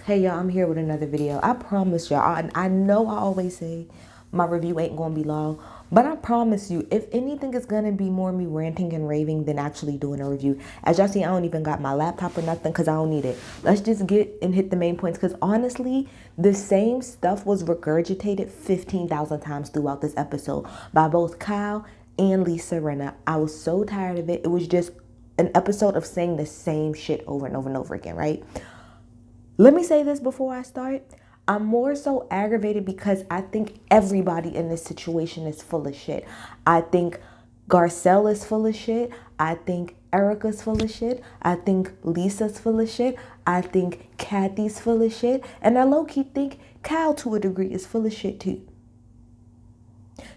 Hey y'all, I'm here with another video. I promise y'all, I know I always say my review ain't gonna be long, but I promise you, if anything is gonna be more me ranting and raving than actually doing a review. As y'all see, I don't even got my laptop or nothing because I don't need it. Let's just get and hit the main points, because honestly, the same stuff was regurgitated 15,000 times throughout this episode by both Kyle and Lisa Rinna. I was so tired of it. It was just an episode of saying the same shit over and over and over again, right? Let me say this before I start. I'm more so aggravated because I think everybody in this situation is full of shit. I think Garcelle is full of shit. I think Erica's full of shit. I think Lisa's full of shit. I think Kathy's full of shit. And I low-key think Kyle, to a degree, is full of shit too.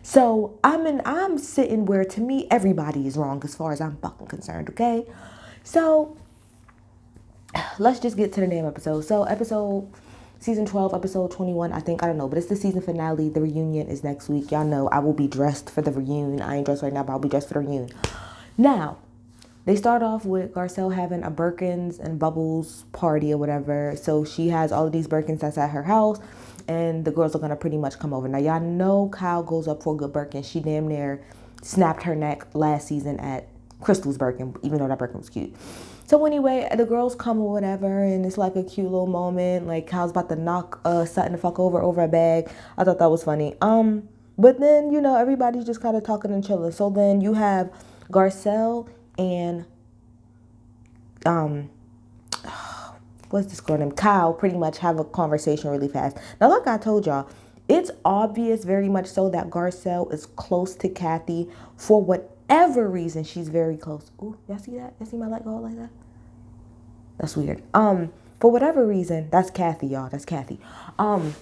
So I'm sitting where, to me, everybody is wrong as far as I'm fucking concerned, okay? So let's just get to the damn episode. So season 12, episode 21, I think, I don't know, but it's the season finale. The reunion is next week. Y'all know I will be dressed for the reunion. I ain't dressed right now, but I'll be dressed for the reunion. Now, they start off with Garcelle having a Birkins and Bubbles party or whatever. So she has all of these Birkins that's at her house, and the girls are going to pretty much come over. Now, y'all know Kyle goes up for a good Birkin. She damn near snapped her neck last season at Crystal's Birkin, even though that Birkin was cute. So anyway, the girls come or whatever, and it's like a cute little moment. Like Kyle's about to knock Sutton the fuck over a bag. I thought that was funny. But then, you know, everybody's just kind of talking and chilling. So then you have Garcelle and what's this girl named Kyle pretty much have a conversation really fast. Now, like I told y'all, it's obvious very much so that Garcelle is close to Kathy for whatever reason. She's very close. Ooh, y'all see that? Y'all see my light go like that? That's weird. For whatever reason, that's Kathy, y'all. That's Kathy. For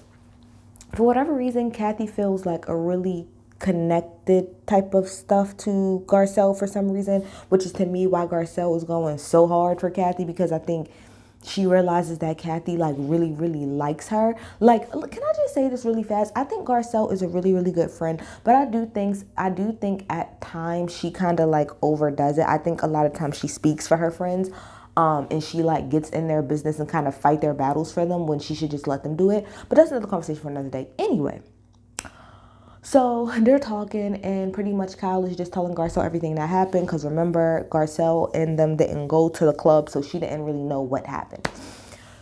whatever reason, Kathy feels like a really connected type of stuff to Garcelle for some reason, which is to me why Garcelle is going so hard for Kathy, because I think she realizes that Kathy like really likes her. Like, can I just say this really fast? I think Garcelle is a really good friend, but I do think at times she kind of like overdoes it. I think a lot of times she speaks for her friends. And she like gets in their business and kind of fight their battles for them when she should just let them do it. But that's another conversation for another day. Anyway, so they're talking, and pretty much Kyle is just telling Garcelle everything that happened. Because remember, Garcelle and them didn't go to the club, so she didn't really know what happened.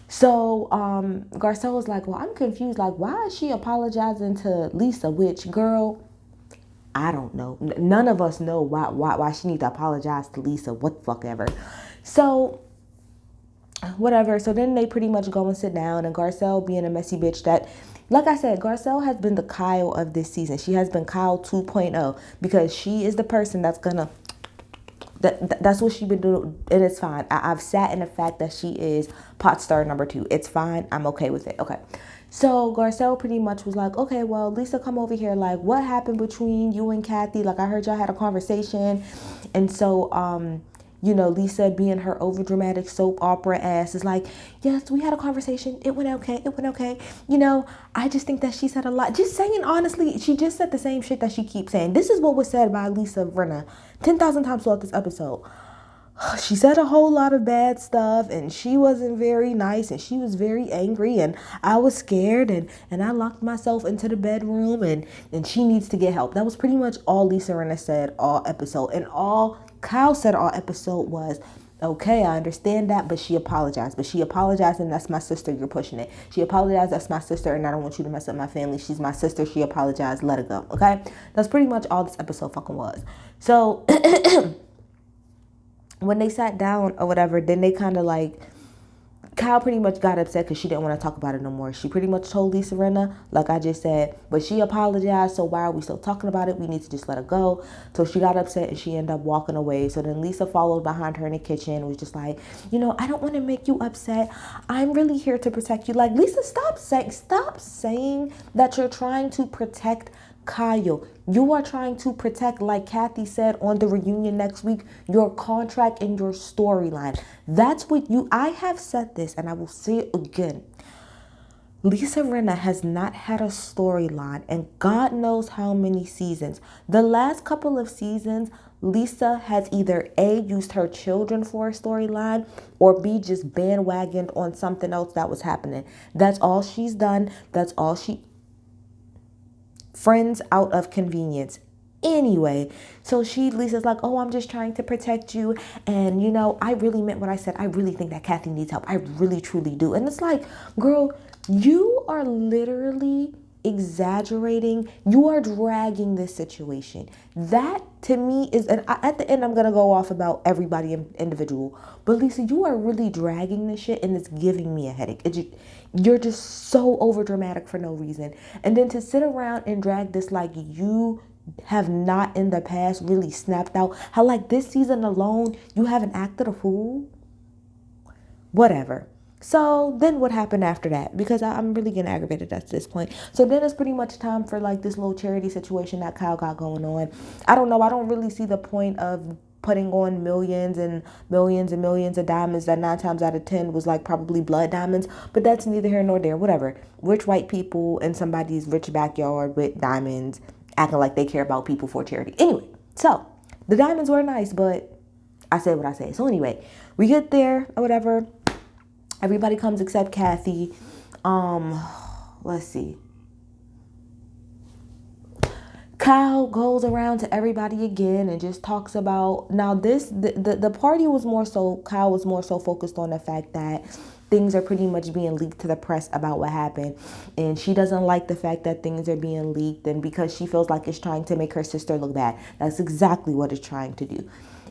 So Garcelle was like, well, I'm confused. Like, why is she apologizing to Lisa? Which, girl, I don't know. None of us know why she needs to apologize to Lisa. What the fuck ever. So whatever. So then they pretty much go and sit down, and Garcelle, being a messy bitch that, like I said, Garcelle has been the Kyle of this season. She has been Kyle 2.0, because she is the person that's gonna, that's what she been doing, and it's fine. I've sat in the fact that she is pot star number 2. It's fine. I'm okay with it. Okay. So Garcelle pretty much was like, okay, well, Lisa, come over here. Like, what happened between you and Kathy? Like, I heard y'all had a conversation. And so, you know, Lisa, being her overdramatic soap opera ass, is like, yes, we had a conversation. It went okay. It went okay. You know, I just think that she said a lot. Just saying, honestly, she just said the same shit that she keeps saying. This is what was said by Lisa Rinna 10,000 times throughout this episode. She said a whole lot of bad stuff, and she wasn't very nice, and she was very angry, and I was scared, and I locked myself into the bedroom, and she needs to get help. That was pretty much all Lisa Rinna said all episode. And all Kyle said all episode was, okay, I understand that, but she apologized. But she apologized, and that's my sister, you're pushing it. She apologized, that's my sister, and I don't want you to mess up my family. She's my sister, she apologized, let her go, okay? That's pretty much all this episode fucking was. So when they sat down or whatever, then they kind of like, Kyle pretty much got upset because she didn't want to talk about it no more. She pretty much told Lisa Rinna, like I just said, but she apologized, so why are we still talking about it? We need to just let her go. So she got upset, and she ended up walking away. So then Lisa followed behind her in the kitchen and was just like, you know, I don't want to make you upset. I'm really here to protect you. Like, Lisa, stop saying that you're trying to protect Kyle. You are trying to protect, like Kathy said on the reunion next week, your contract and your storyline. That's what I have said this, and I will say it again. Lisa Rinna has not had a storyline in God knows how many seasons. The last couple of seasons, Lisa has either A, used her children for a storyline, or B, just bandwagoned on something else that was happening. That's all she's done. That's all she. Friends out of convenience. Anyway, so Lisa's like, oh, I'm just trying to protect you. And, I really meant what I said. I really think that Kathy needs help. I really, truly do. And it's like, girl, you are literally exaggerating. You are dragging this situation. That to me is, and at the end, I'm going to go off about everybody individual. But Lisa, you are really dragging this shit and it's giving me a headache. You're just so over dramatic for no reason. And then to sit around and drag this like you have not in the past really snapped out. How like this season alone, you haven't acted a fool. Whatever. So then what happened after that? Because I'm really getting aggravated at this point. So then it's pretty much time for like this little charity situation that Kyle got going on. I don't know. I don't really see the point of putting on millions and millions and millions of diamonds that 9 times out of 10 was like probably blood diamonds. But that's neither here nor there. Whatever. Rich white people in somebody's rich backyard with diamonds acting like they care about people for charity. Anyway, so the diamonds were nice, but I said what I say. So anyway, we get there or whatever. Everybody comes except Kathy. Let's see. Kyle goes around to everybody again and just talks about now the party was more so Kyle was more so focused on the fact that things are pretty much being leaked to the press about what happened, and she doesn't like the fact that things are being leaked, and because she feels like it's trying to make her sister look bad. That's exactly what it's trying to do.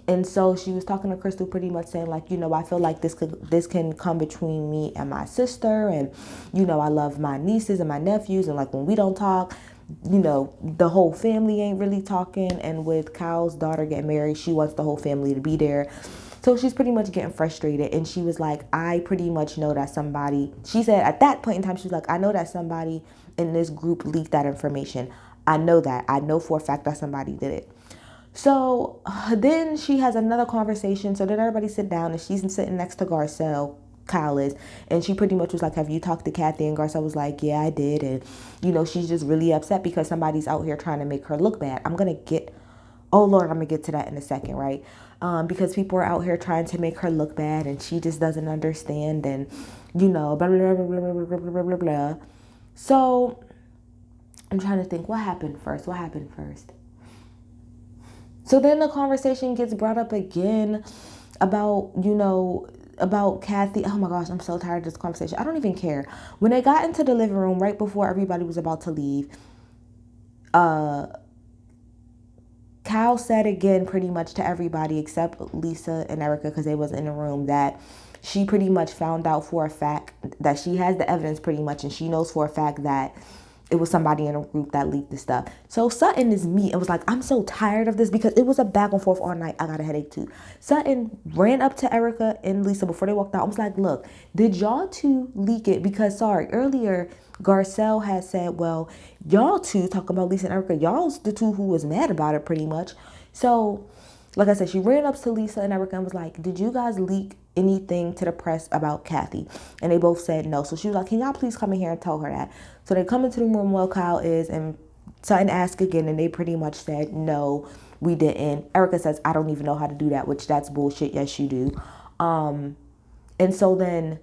And so she was talking to Crystal pretty much saying like, I feel like this can come between me and my sister, and I love my nieces and my nephews, and like when we don't talk, the whole family ain't really talking. And with Kyle's daughter getting married, she wants the whole family to be there. So she's pretty much getting frustrated. And she was like, I pretty much know that somebody, she said at that point in time, she was like, I know that somebody in this group leaked that information. I know that. I know for a fact that somebody did it. So then she has another conversation. So then everybody sit down and she's sitting next to Garcelle, Kyle is, and she pretty much was like, have you talked to Kathy? And Garcelle was like, yeah, I did. And, she's just really upset because somebody's out here trying to make her look bad. Oh Lord, I'm going to get to that in a second, right? Because people are out here trying to make her look bad and she just doesn't understand and, blah, blah, blah, blah, blah, blah, blah, blah, blah. So I'm trying to think what happened first. So then the conversation gets brought up again about, about Kathy. Oh my gosh, I'm so tired of this conversation. I don't even care. When they got into the living room right before everybody was about to leave, Kyle said again pretty much to everybody except Lisa and Erica, because they was in the room, that she pretty much found out for a fact that she has the evidence pretty much, and she knows for a fact that it was somebody in a group that leaked the stuff. So Sutton is me. It was like, I'm so tired of this because it was a back and forth all night. I got a headache too. Sutton ran up to Erica and Lisa before they walked out. I was like, look, did y'all two leak it? Because sorry, earlier Garcelle had said, well, y'all two, talking about Lisa and Erica, y'all's the two who was mad about it pretty much. So like I said, she ran up to Lisa and Erica and was like, did you guys leak anything to the press about Kathy? And they both said no. So she was like, can y'all please come in here and tell her that? So they come into the room where Kyle is, and Sutton asked again, and they pretty much said, no, we didn't. Erica says, I don't even know how to do that, which that's bullshit. Yes, you do. And so then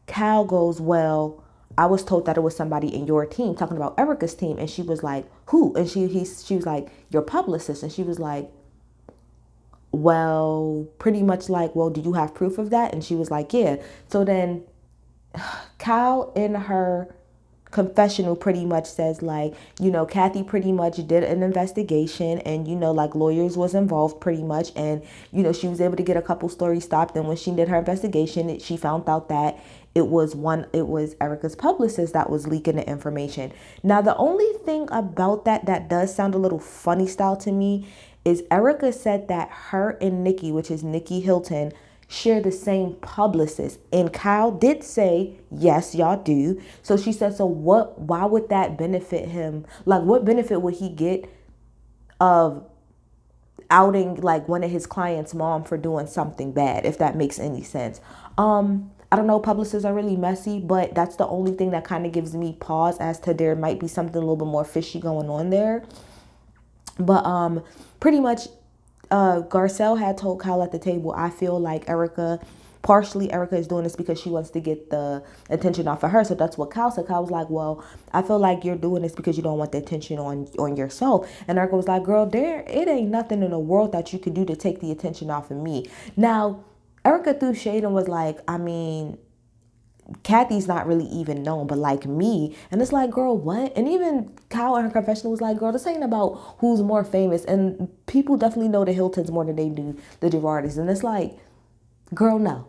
Kyle goes, well, I was told that it was somebody in your team, talking about Erica's team. And she was like, who? And she was like, your publicist. And she was like, well, pretty much like, well, do you have proof of that? And she was like, yeah. So then Kyle in her confessional pretty much says like, Kathy pretty much did an investigation, and, like lawyers was involved pretty much. And, she was able to get a couple stories stopped. And when she did her investigation, she found out that it was Erica's publicist that was leaking the information. Now, the only thing about that does sound a little funny style to me is Erica said that her and Nikki, which is Nikki Hilton, share the same publicist. And Kyle did say, yes, y'all do. So she said, so why would that benefit him? Like, what benefit would he get of outing like one of his clients' mom for doing something bad, if that makes any sense? I don't know, publicists are really messy, but that's the only thing that kind of gives me pause as to there might be something a little bit more fishy going on there. But pretty much Garcelle had told Kyle at the table, I feel like partially Erica is doing this because she wants to get the attention off of her. So that's what Kyle said. Kyle was like, well, I feel like you're doing this because you don't want the attention on yourself. And Erica was like, girl, it ain't nothing in the world that you could do to take the attention off of me. Now, Erica threw shade and was like, I mean, Kathy's not really even known, but like me. And it's like, girl, what? And even Kyle in her confessional was like, girl, this ain't about who's more famous. And people definitely know the Hiltons more than they do the Girardis. And it's like, girl, no.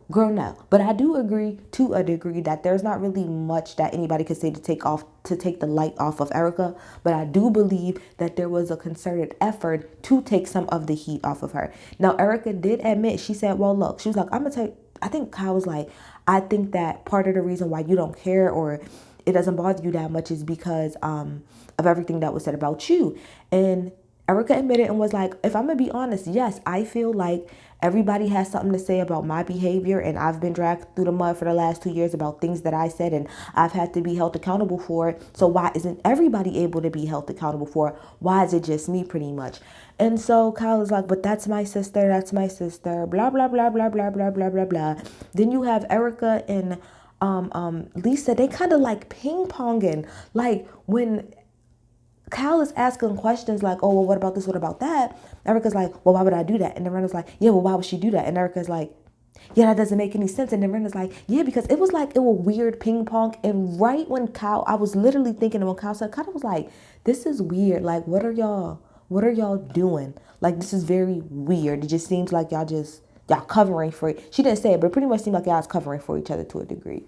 But I do agree to a degree that there's not really much that anybody could say to take the light off of Erica. But I do believe that there was a concerted effort to take some of the heat off of her. Now, Erica did admit, she said, well, look, she was like, I think Kyle was like, I think that part of the reason why you don't care or it doesn't bother you that much is because of everything that was said about you. And Erica admitted and was like, if I'm going to be honest, yes, I feel like everybody has something to say about my behavior, and I've been dragged through the mud for the last 2 years about things that I said, and I've had to be held accountable for it. So why isn't everybody able to be held accountable for it? Why is it just me, pretty much? And so Kyle is like, but that's my sister, blah, blah, blah, blah, blah, blah, blah, blah, blah. Then you have Erica and Lisa, they kind of like ping-ponging. Like when Kyle is asking questions like, oh, well, what about this? What about that? Erica's like, well, why would I do that? And then Rena's like, yeah, well, why would she do that? And Erica's like, yeah, that doesn't make any sense. And then Rena's like, yeah, because it was weird ping pong. And right when I was literally thinking when Kyle said, Kyle was like, this is weird. Like, what are y'all doing? Like, this is very weird. It just seems like y'all covering for it. She didn't say it, but it pretty much seemed like y'all was covering for each other to a degree.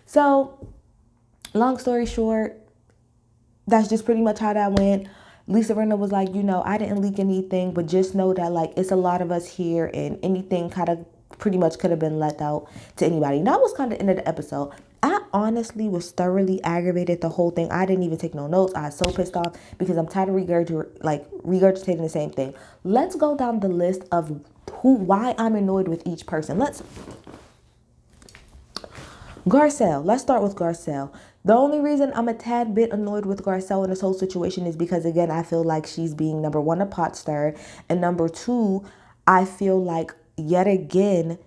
So long story short, that's just pretty much how that went. Lisa Rinna was like, I didn't leak anything, but just know that like it's a lot of us here and anything kind of pretty much could have been let out to anybody. And that was kind of the end of the episode. I honestly was thoroughly aggravated the whole thing. I didn't even take no notes. I was so pissed off because I'm tired of regurgitating the same thing. Let's go down the list of why I'm annoyed with each person. Garcelle. Let's start with Garcelle. The only reason I'm a tad bit annoyed with Garcelle in this whole situation is because, again, I feel like she's being, number one, a pot stirrer, and number two, I feel like, yet again,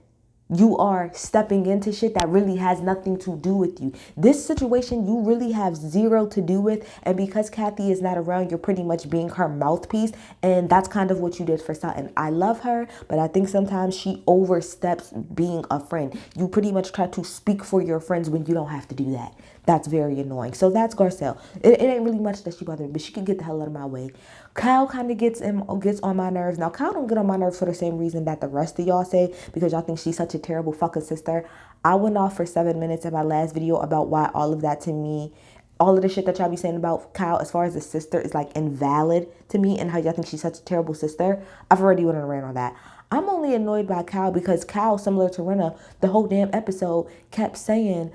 you are stepping into shit that really has nothing to do with you. This situation you really have zero to do with, and because Kathy is not around, you're pretty much being her mouthpiece, and that's kind of what you did for Sutton. I love her, but I think sometimes she oversteps being a friend. You pretty much try to speak for your friends when you don't have to do that. That's very annoying. So that's Garcelle. It ain't really much that she bothered me, but she can get the hell out of my way. Kyle kind of gets on my nerves. Now, Kyle don't get on my nerves for the same reason that the rest of y'all say, because y'all think she's such a terrible fucking sister. I went off for 7 minutes in my last video about why all of that to me, all of the shit that y'all be saying about Kyle as far as a sister is like invalid to me, and how y'all think she's such a terrible sister. I've already went on a rant on that. I'm only annoyed by Kyle because Kyle, similar to Rinna, the whole damn episode kept saying,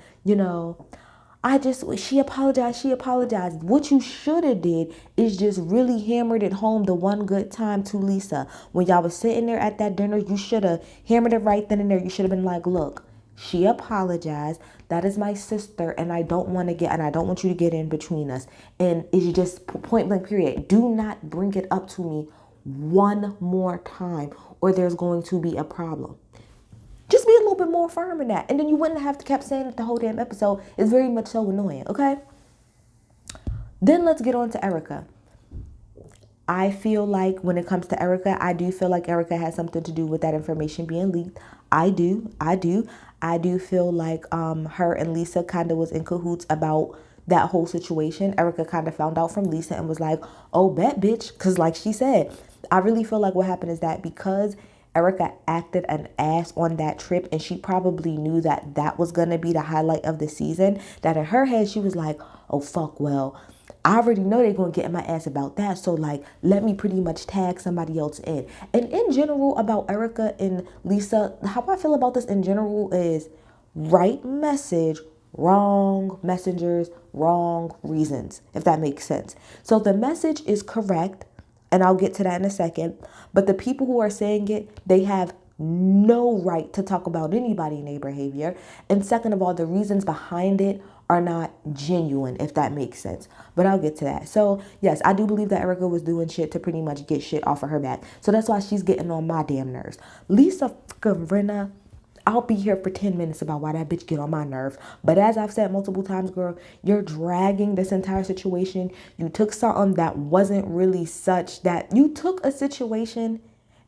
she apologized. What you should have did is just really hammered it home the one good time to Lisa. When y'all was sitting there at that dinner, you should have hammered it right then and there. You should have been like, look, she apologized. That is my sister, and I don't want you to get in between us. And it's just point blank period. Do not bring it up to me one more time, or there's going to be a problem. Just be a little bit more firm in that. And then you wouldn't have to kept saying it the whole damn episode. It's very much so annoying, okay? Then let's get on to Erica. I feel like when it comes to Erica, I do feel like Erica has something to do with that information being leaked. I do feel like her and Lisa kind of was in cahoots about that whole situation. Erica kind of found out from Lisa and was like, oh, bet, bitch. Because like she said, I really feel like what happened is that because Erica acted an ass on that trip, and she probably knew that that was going to be the highlight of the season, that in her head, she was like, oh, fuck, well, I already know they're going to get in my ass about that. So, like, let me pretty much tag somebody else in. And in general, about Erica and Lisa, how I feel about this in general is right message, wrong messengers, wrong reasons, if that makes sense. So the message is correct, and I'll get to that in a second. But the people who are saying it, they have no right to talk about anybody in their behavior. And second of all, the reasons behind it are not genuine, if that makes sense. But I'll get to that. So yes, I do believe that Erica was doing shit to pretty much get shit off of her back. So that's why she's getting on my damn nerves. Lisa fucking Rinna, I'll be here for 10 minutes about why that bitch get on my nerves. But as I've said multiple times, girl, you're dragging this entire situation. You took something that wasn't really such that you took a situation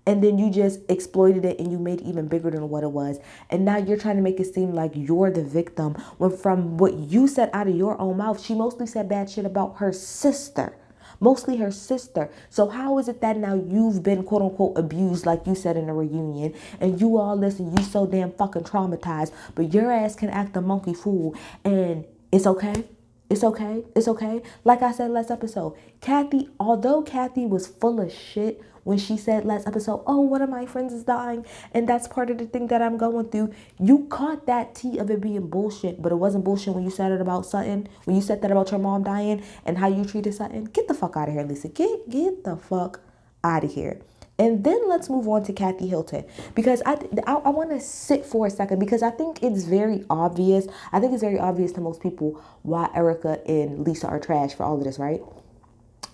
and then you just exploited it and you made it even bigger than what it was. And now you're trying to make it seem like you're the victim when from what you said out of your own mouth, she mostly said bad shit about her sister. Mostly her sister. So how is it that now you've been quote unquote abused like you said in a reunion and you all listen, you so damn fucking traumatized, but your ass can act a monkey fool and it's okay? It's okay. It's okay. Like I said last episode, Kathy, although Kathy was full of shit when she said last episode, oh, one of my friends is dying and that's part of the thing that I'm going through. You caught that tea of it being bullshit, but it wasn't bullshit when you said it about Sutton, when you said that about your mom dying and how you treated Sutton. Get the fuck out of here, Lisa. Get the fuck out of here. And then let's move on to Kathy Hilton because I want to sit for a second because I think it's very obvious. I think it's very obvious to most people why Erica and Lisa are trash for all of this, right?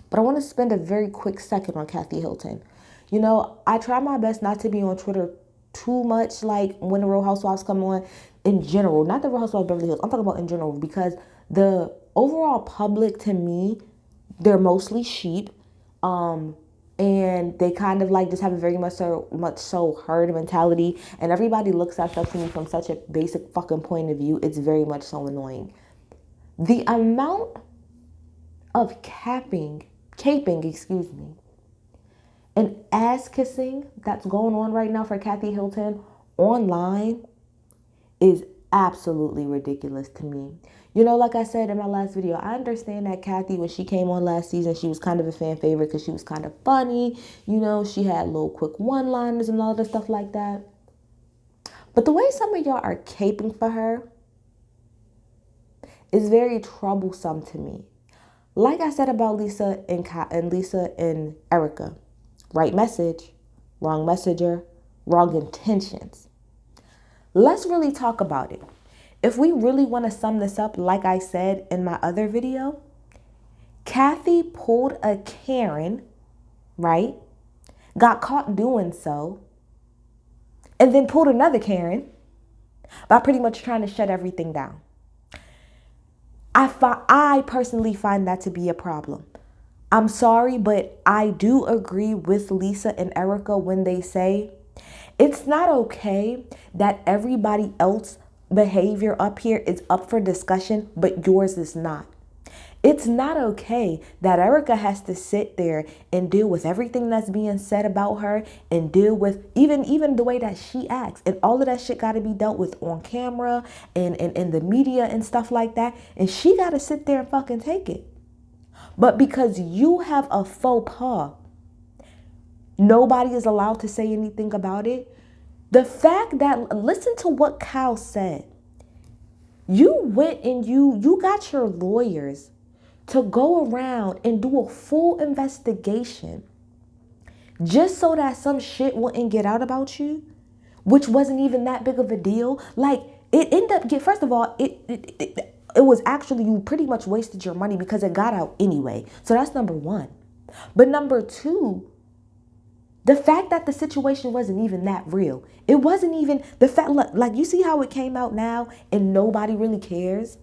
But I want to spend a very quick second on Kathy Hilton. You know, I try my best not to be on Twitter too much like when the Real Housewives come on in general. Not the Real Housewives of Beverly Hills. I'm talking about in general because the overall public to me, they're mostly sheep. And they kind of like just have a very much so herd mentality. And everybody looks at stuff to me from such a basic fucking point of view. It's very much so annoying. The amount of caping, and ass kissing that's going on right now for Kathy Hilton online is absolutely ridiculous to me. You know, like I said in my last video, I understand that Kathy, when she came on last season, she was kind of a fan favorite because she was kind of funny. You know, she had little quick one-liners and all the stuff like that. But the way some of y'all are caping for her is very troublesome to me. Like I said about Lisa and Erica, right message, wrong messenger, wrong intentions. Let's really talk about it. If we really want to sum this up, like I said in my other video, Kathy pulled a Karen, right? Got caught doing so, and then pulled another Karen by pretty much trying to shut everything down. I personally find that to be a problem. I'm sorry, but I do agree with Lisa and Erica when they say it's not okay that everybody else's behavior up here is up for discussion, but yours is not. It's not okay that Erica has to sit there and deal with everything that's being said about her and deal with even the way that she acts. And all of that shit got to be dealt with on camera and in the media and stuff like that. And she got to sit there and fucking take it. But because you have a faux pas, nobody is allowed to say anything about it. The fact that, listen to what Kyle said. You went and you got your lawyers to go around and do a full investigation just so that some shit wouldn't get out about you, which wasn't even that big of a deal. Like, it ended up, first of all, it was actually, you pretty much wasted your money because it got out anyway. So that's number one. But number two, the fact that the situation wasn't even that real. It wasn't even the fact, like you see how it came out now and nobody really cares.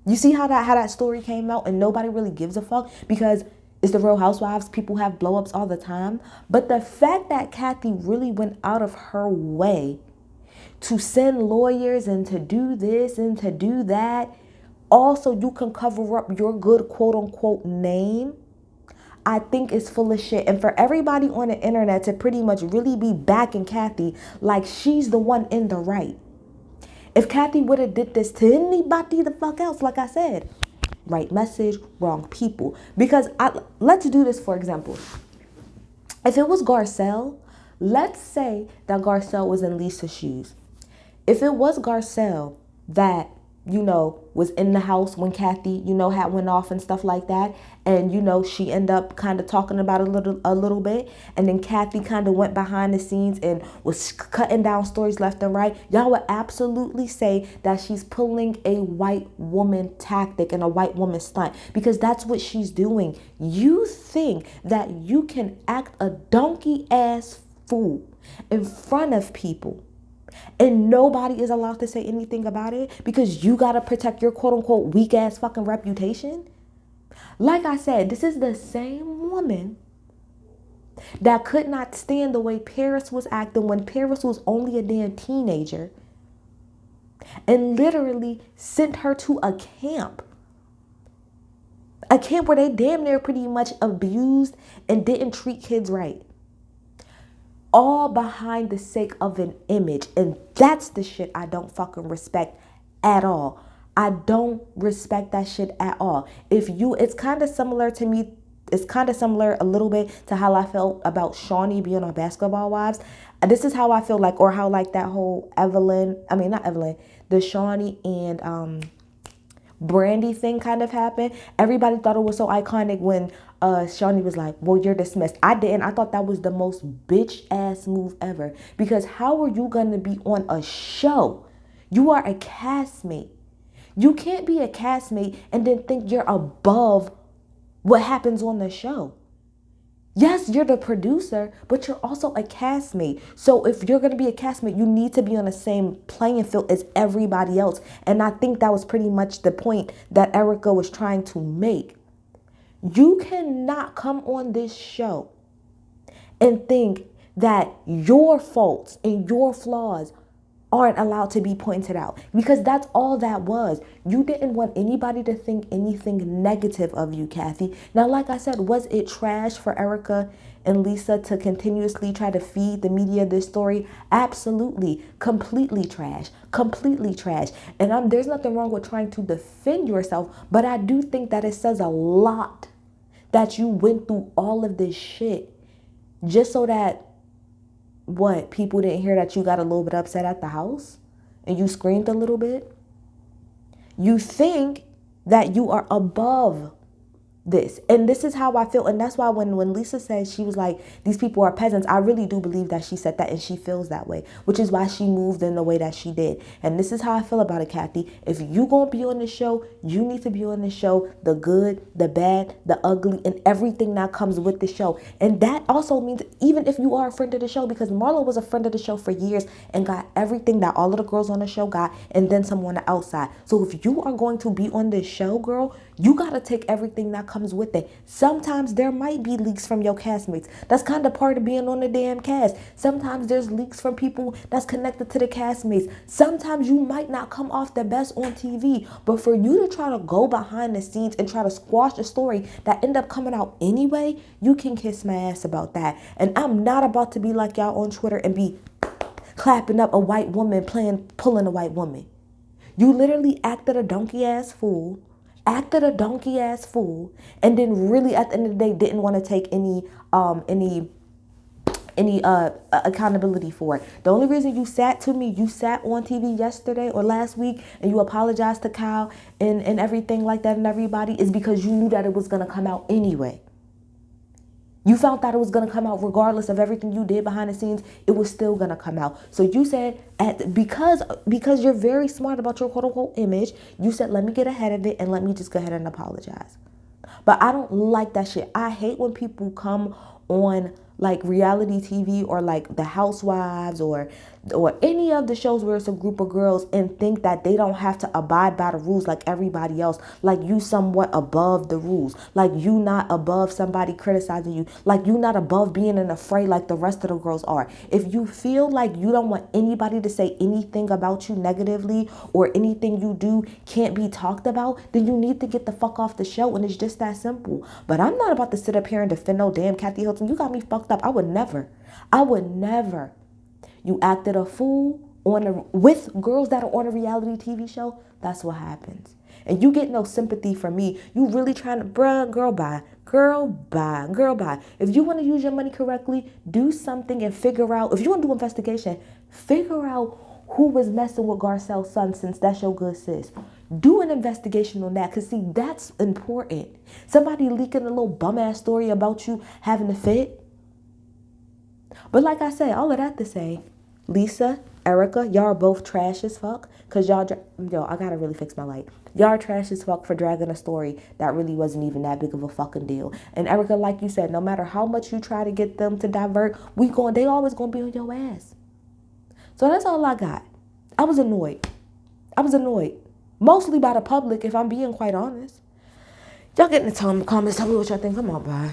You see how that story came out and nobody really gives a fuck because it's the Real Housewives. People have blow-ups all the time. But the fact that Kathy really went out of her way to send lawyers and to do this and to do that, also you can cover up your good quote-unquote name, I think is full of shit. And for everybody on the internet to pretty much really be backing Kathy like she's the one in the right. If Kathy would have did this to anybody the fuck else, like I said, right message, wrong people. Because let's do this for example. If it was Garcelle, let's say that Garcelle was in Lisa's shoes. If it was Garcelle that was in the house when Kathy, had went off and stuff like that. And, she ended up kind of talking about it a little bit. And then Kathy kind of went behind the scenes and was cutting down stories left and right. Y'all would absolutely say that she's pulling a white woman tactic and a white woman stunt, because that's what she's doing. You think that you can act a donkey ass fool in front of people and nobody is allowed to say anything about it because you got to protect your quote unquote weak ass fucking reputation? Like I said, this is the same woman that could not stand the way Paris was acting when Paris was only a damn teenager and literally sent her to a camp. A camp where they damn near pretty much abused and didn't treat kids right. All behind the sake of an image. And that's the shit I don't fucking respect at all. I don't respect that shit at all. It's kind of similar to me. It's kind of similar a little bit to how I felt about Shawnee being on Basketball Wives. This is how I feel like, or how like that whole the Shawnee and Brandy thing kind of happened. Everybody thought it was so iconic when Shawnee was like, well, you're dismissed. I didn't. I thought that was the most bitch ass move ever. Because how are you going to be on a show? You are a castmate. You can't be a castmate and then think you're above what happens on the show. Yes, you're the producer, but you're also a castmate. So if you're going to be a castmate, you need to be on the same playing field as everybody else. And I think that was pretty much the point that Erica was trying to make. You cannot come on this show and think that your faults and your flaws aren't allowed to be pointed out, because that's all that was. You didn't want anybody to think anything negative of you, Kathy. Now, like I said, was it trash for Erica and Lisa to continuously try to feed the media this story? Absolutely. Completely trash. Completely trash. And there's nothing wrong with trying to defend yourself, but I do think that it says a lot that you went through all of this shit just so that people didn't hear that you got a little bit upset at the house and you screamed a little bit? You think that you are above this. And this is how I feel. And that's why when Lisa said, she was like, these people are peasants, I really do believe that she said that and she feels that way, which is why she moved in the way that she did. And this is how I feel about it, Kathy. If you gonna be on the show, you need to be on the show, the good, the bad, the ugly, and everything that comes with the show. And that also means even if you are a friend of the show, because Marlo was a friend of the show for years and got everything that all of the girls on the show got, and then some on the outside. So if you are going to be on this show, girl, you gotta take everything that comes with it. Sometimes there might be leaks from your castmates. That's kind of part of being on the damn cast. Sometimes there's leaks from people that's connected to the castmates. Sometimes you might not come off the best on TV, but for you to try to go behind the scenes and try to squash a story that end up coming out anyway, you can kiss my ass about that. And I'm not about to be like y'all on Twitter and be clapping up a white woman pulling a white woman. You literally acted a donkey ass fool, and then really at the end of the day didn't want to take any accountability for it. The only reason you sat on TV yesterday or last week and you apologized to Kyle and everything like that and everybody is because you knew that it was going to come out anyway. You found that it was going to come out regardless of everything you did behind the scenes. It was still going to come out. So you said, because you're very smart about your quote-unquote image, you said, let me get ahead of it and let me just go ahead and apologize. But I don't like that shit. I hate when people come on like reality TV or like the Housewives or any of the shows where it's a group of girls and think that they don't have to abide by the rules like everybody else, like you somewhat above the rules, like you not above somebody criticizing you, like you not above being in a fray like the rest of the girls are. If you feel like you don't want anybody to say anything about you negatively or anything you do can't be talked about, then you need to get the fuck off the show, and it's just that simple. But I'm not about to sit up here and defend no damn Kathy Hilton. You got me fucked up. I would never. You acted a fool with girls that are on a reality TV show. That's what happens. And you get no sympathy from me. You really trying to, girl, bye. If you want to use your money correctly, do something and figure out, if you want to do investigation, figure out who was messing with Garcelle's son, since that's your good sis. Do an investigation on that, because see, that's important. Somebody leaking a little bum ass story about you having a fit. But like I said, all of that to say, Lisa, Erica, y'all are both trash as fuck. Cause yo, I gotta really fix my light. Y'all are trash as fuck for dragging a story that really wasn't even that big of a fucking deal. And Erica, like you said, no matter how much you try to get them to divert, they always gonna be on your ass. So that's all I got. I was annoyed. Mostly by the public, if I'm being quite honest. Y'all get in the comments, tell me what y'all think. Come on, bye.